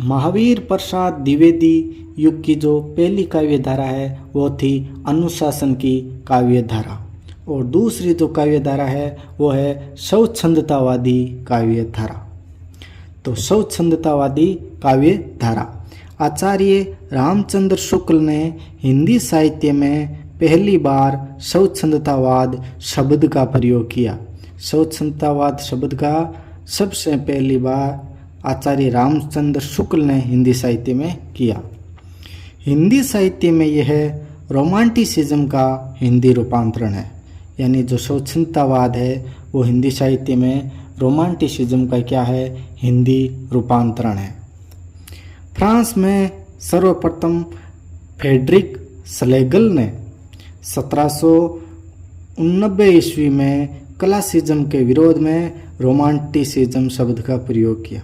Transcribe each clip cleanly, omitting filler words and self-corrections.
महावीर प्रसाद द्विवेदी युग की जो पहली काव्य धारा है वो थी अनुशासन की काव्य धारा, और दूसरी जो काव्य धारा है वो है स्वच्छंदतावादी काव्य धारा। तो स्वच्छंदतावादी काव्य धारा आचार्य रामचंद्र शुक्ल ने हिंदी साहित्य में पहली बार स्वच्छंदतावाद शब्द का प्रयोग किया। स्वच्छंदतावाद शब्द का सबसे पहली बार आचार्य रामचंद्र शुक्ल ने हिंदी साहित्य में किया। हिंदी साहित्य में यह रोमांटिसिज्म का हिंदी रूपांतरण है, यानी जो स्वच्छंदतावाद है वो हिंदी साहित्य में रोमांटिसिज्म का क्या है, हिंदी रूपांतरण है। फ्रांस में सर्वप्रथम फ्रेडरिक श्लेगल ने 1789 ईस्वी में क्लासिज्म के विरोध में रोमांटिसिज्म शब्द का प्रयोग किया।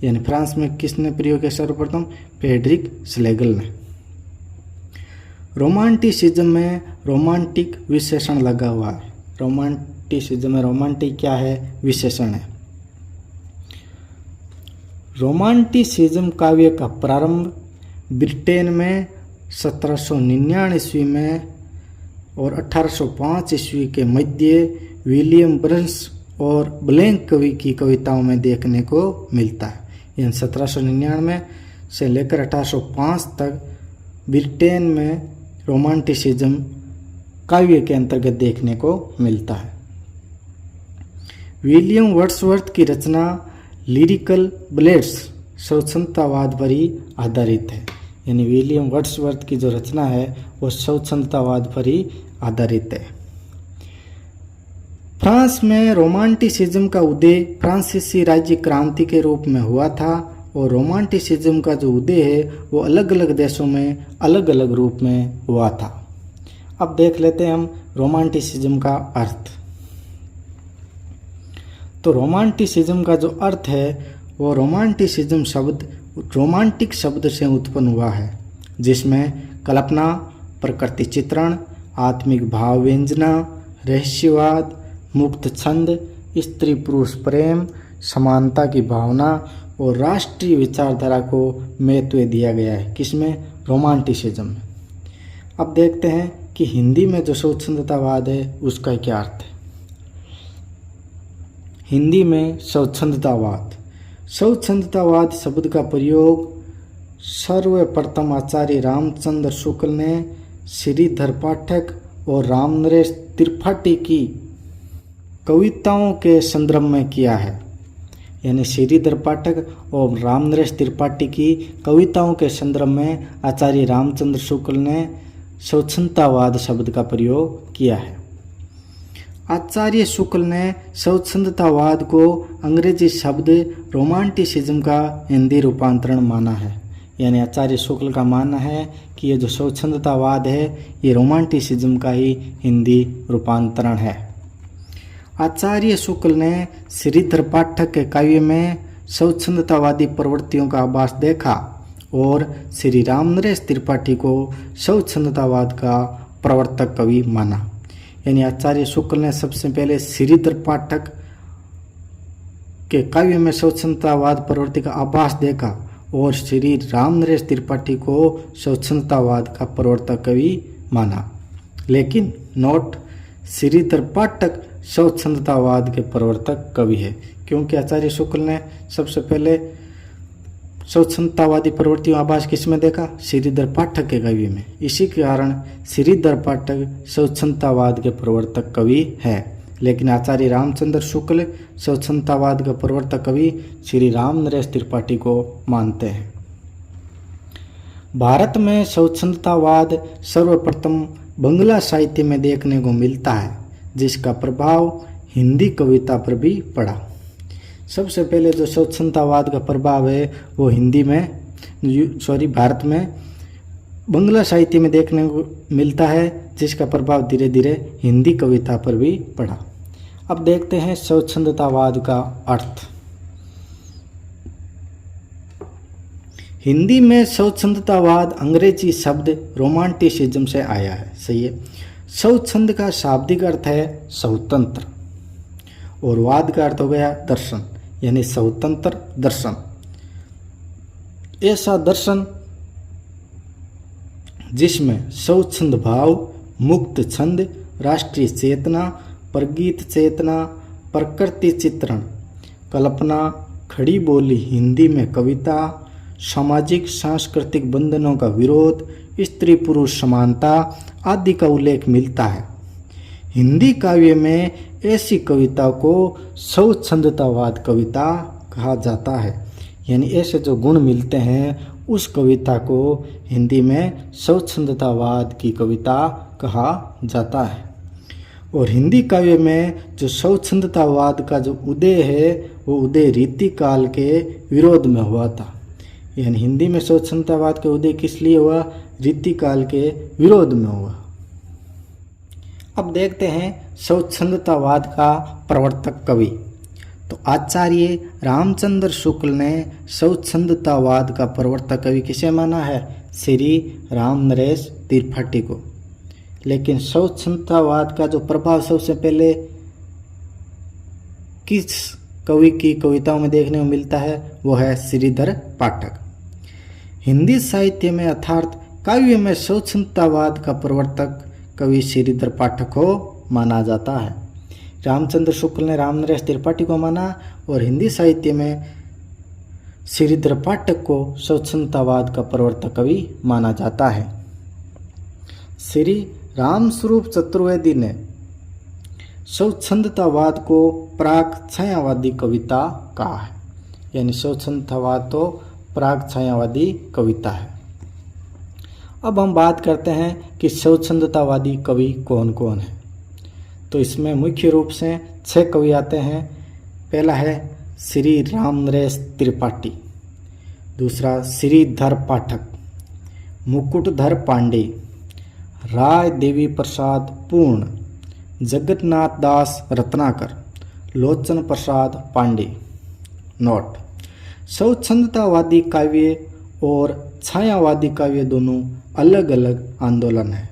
यानी फ्रांस में किसने प्रयोग किया सर्वप्रथम? फ्रेडरिक श्लेगल ने। रोमांटिसिज्म में रोमांटिक विशेषण लगा हुआ है। रोमांटिसिज्म में रोमांटिक क्या है? विशेषण है। रोमांटिसिज्म काव्य का प्रारंभ ब्रिटेन में 1799 ईस्वी में और 1805 ईस्वी के मध्य विलियम ब्रंस और ब्लैंक कवि की कविताओं में देखने को मिलता है। यानी 1799 से लेकर 1805 तक ब्रिटेन में रोमांटिसिज्म काव्य के अंतर्गत देखने को मिलता है। विलियम वर्ड्सवर्थ की रचना लिरिकल बैलेड्स स्वच्छंदतावाद पर ही आधारित है। यानी विलियम वर्ड्सवर्थ की जो रचना है वो स्वच्छंदतावाद पर ही आधारित है। फ्रांस में रोमांटिसिज्म का उदय फ्रांसीसी राज्य क्रांति के रूप में हुआ था, और रोमांटिसिज्म का जो उदय है वो अलग अलग देशों में अलग अलग रूप में हुआ था। अब देख लेते हैं हम रोमांटिसिज्म का अर्थ। तो रोमांटिसिज्म का जो अर्थ है वो रोमांटिसिज्म शब्द रोमांटिक शब्द से उत्पन्न हुआ है, जिसमें कल्पना, प्रकृति चित्रण, आत्मिक भाव व्यंजना, रहस्यवाद, मुक्त छंद, स्त्री पुरुष प्रेम, समानता की भावना और राष्ट्रीय विचारधारा को महत्व दिया गया है। किसमें? रोमांटिसिज्म में। अब देखते हैं कि हिंदी में जो स्वच्छंदतावाद है उसका क्या अर्थ है। हिंदी में स्वच्छंदतावाद, स्वच्छंदतावाद शब्द का प्रयोग सर्वप्रथम आचार्य रामचंद्र शुक्ल ने श्रीधर पाठक और रामनरेश त्रिपाठी की कविताओं के संदर्भ में किया है। यानी श्रीधर पाठक और रामनरेश त्रिपाठी की कविताओं के संदर्भ में आचार्य रामचंद्र शुक्ल ने स्वच्छंदतावाद शब्द का प्रयोग किया है। आचार्य शुक्ल ने स्वच्छंदतावाद को अंग्रेजी शब्द रोमांटिसिज्म का हिंदी रूपांतरण माना है। यानी आचार्य शुक्ल का मानना है कि ये जो स्वच्छंदतावाद है ये रोमांटिसिज्म का ही हिंदी रूपांतरण है। आचार्य शुक्ल ने श्रीधर पाठक के काव्य में स्वच्छंदतावादी प्रवृत्तियों का आभास देखा और श्री रामनरेश त्रिपाठी को स्वच्छंदतावाद का प्रवर्तक कवि माना। यानी आचार्य शुक्ल ने सबसे पहले श्रीधर पाठक के काव्य में स्वच्छंदतावाद प्रवृत्ति का आभास देखा और श्री रामनरेश त्रिपाठी को स्वच्छंदतावाद का प्रवर्तक कवि माना। लेकिन नोट, श्रीधर पाठक स्वच्छंदतावाद के प्रवर्तक कवि है, क्योंकि आचार्य शुक्ल ने सबसे पहले स्वच्छंदतावादी प्रवृत्तियों का आभास किसमें देखा? श्रीधर पाठक के काव्य में। इसी के कारण श्रीधर पाठक स्वच्छंदतावाद के प्रवर्तक कवि है। लेकिन आचार्य रामचंद्र शुक्ल स्वच्छंदतावाद का प्रवर्तक कवि श्री रामनरेश त्रिपाठी को मानते हैं। भारत में स्वच्छंदतावाद सर्वप्रथम बंगला साहित्य में देखने को मिलता है, जिसका प्रभाव हिंदी कविता पर भी पड़ा। सबसे पहले जो स्वच्छंदतावाद का प्रभाव है वो भारत में बंगला साहित्य में देखने को मिलता है, जिसका प्रभाव धीरे धीरे हिंदी कविता पर भी पड़ा। अब देखते हैं स्वच्छंदतावाद का अर्थ। हिंदी में स्वच्छंदतावाद अंग्रेजी शब्द रोमांटिसिज्म से आया है। सही है। स्वच्छंद का शाब्दिक अर्थ है स्वतंत्र और वाद का अर्थ हो गया दर्शन, यानी स्वतंत्र दर्शन। ऐसा दर्शन जिसमें स्वच्छंद भाव, मुक्त छंद, राष्ट्रीय चेतना, प्रगीत चेतना, प्रकृति चित्रण, कल्पना, खड़ी बोली हिंदी में कविता, सामाजिक सांस्कृतिक बंधनों का विरोध, स्त्री पुरुष समानता आदि का उल्लेख मिलता है। हिंदी काव्य में ऐसी कविता को स्वच्छंदतावाद कविता कहा जाता है। यानी ऐसे जो गुण मिलते हैं उस कविता को हिंदी में स्वच्छंदतावाद की कविता कहा जाता है। और हिंदी काव्य में जो स्वच्छंदतावाद का जो उदय है वो उदय रीति काल के विरोध में हुआ था। यानी हिंदी में स्वच्छंदतावाद का उदय किस लिए हुआ? रीति काल के विरोध में हुआ। अब देखते हैं स्वच्छंदतावाद का प्रवर्तक कवि। तो आचार्य रामचंद्र शुक्ल ने स्वच्छंदतावाद का प्रवर्तक कवि किसे माना है? श्री रामनरेश त्रिपाठी को। लेकिन स्वच्छंदतावाद का जो प्रभाव सबसे पहले किस कवि की कविताओं में देखने को मिलता है वो है श्रीधर पाठक। हिंदी साहित्य में अर्थात काव्य में स्वच्छंदतावाद का प्रवर्तक कवि श्रीधर पाठक को माना जाता है। रामचंद्र शुक्ल ने रामनरेश त्रिपाठी को माना और हिंदी साहित्य में श्रीधर पाठक को स्वच्छंदतावाद का प्रवर्तक कवि माना जाता है। श्री रामस्वरूप चतुर्वेदी ने स्वच्छंदतावाद को प्राक छायावादी कविता कहा है। यानी स्वच्छंदतावाद तो प्राक छायावादी कविता है। अब हम बात करते हैं कि स्वच्छंदतावादी कवि कौन कौन है। तो इसमें मुख्य रूप से 6 कवि आते हैं। पहला है श्री रामनरेश त्रिपाठी, दूसरा श्रीधर पाठक, मुकुटधर पांडे, राय देवी प्रसाद पूर्ण, जगन्नाथ दास रत्नाकर, लोचन प्रसाद पांडे। नोट: स्वच्छंदतावादी काव्य और छायावादी काव्य दोनों अलग अलग आंदोलन है।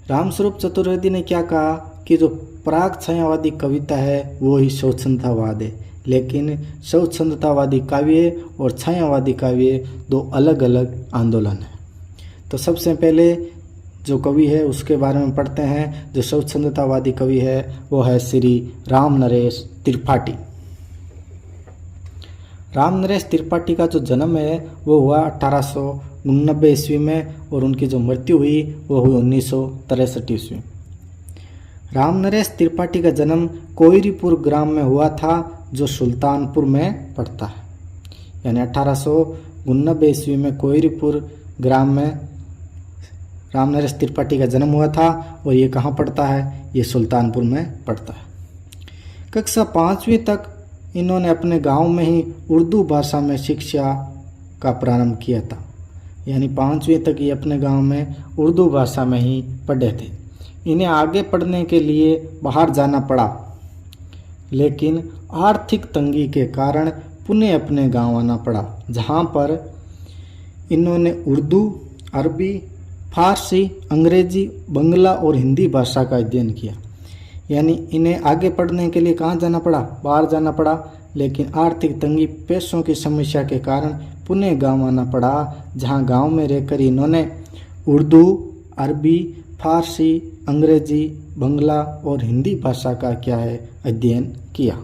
रामस्वरूप चतुर्वेदी ने क्या कहा कि जो प्राक छायावादी कविता है वो ही स्वच्छंदतावाद है। लेकिन स्वच्छंदतावादी काव्य और छायावादी काव्य दो अलग अलग आंदोलन है। तो सबसे पहले जो कवि है उसके बारे में पढ़ते हैं। जो स्वच्छंदतावादी कवि है वो है श्री रामनरेश त्रिपाठी। रामनरेश त्रिपाठी का जो जन्म है वो हुआ 1889 ईस्वी में और उनकी जो मृत्यु हुई वो हुई 1963 ईस्वी। रामनरेश त्रिपाठी का जन्म कोयरीपुर ग्राम में हुआ था जो सुल्तानपुर में पड़ता है। यानी 1889 ईस्वी में कोयरीपुर ग्राम में रामनरेश त्रिपाठी का जन्म हुआ था और ये कहाँ पड़ता है? ये सुल्तानपुर में पड़ता है। कक्षा 5वीं तक इन्होंने अपने गांव में ही उर्दू भाषा में शिक्षा का प्रारंभ किया था। यानी 5वीं तक ये अपने गांव में उर्दू भाषा में ही पढ़े थे। इन्हें आगे पढ़ने के लिए बाहर जाना पड़ा, लेकिन आर्थिक तंगी के कारण पुनः अपने गांव आना पड़ा, जहां पर इन्होंने उर्दू, अरबी, फारसी, अंग्रेजी, बंगला और हिंदी भाषा का अध्ययन किया। यानी इन्हें आगे पढ़ने के लिए कहाँ जाना पड़ा? बाहर जाना पड़ा, लेकिन आर्थिक तंगी, पैसों की समस्या के कारण पुनः गांव आना पड़ा, जहां गांव में रहकर इन्होंने उर्दू, अरबी, फारसी, अंग्रेजी, बंगला और हिंदी भाषा का क्या है अध्ययन किया।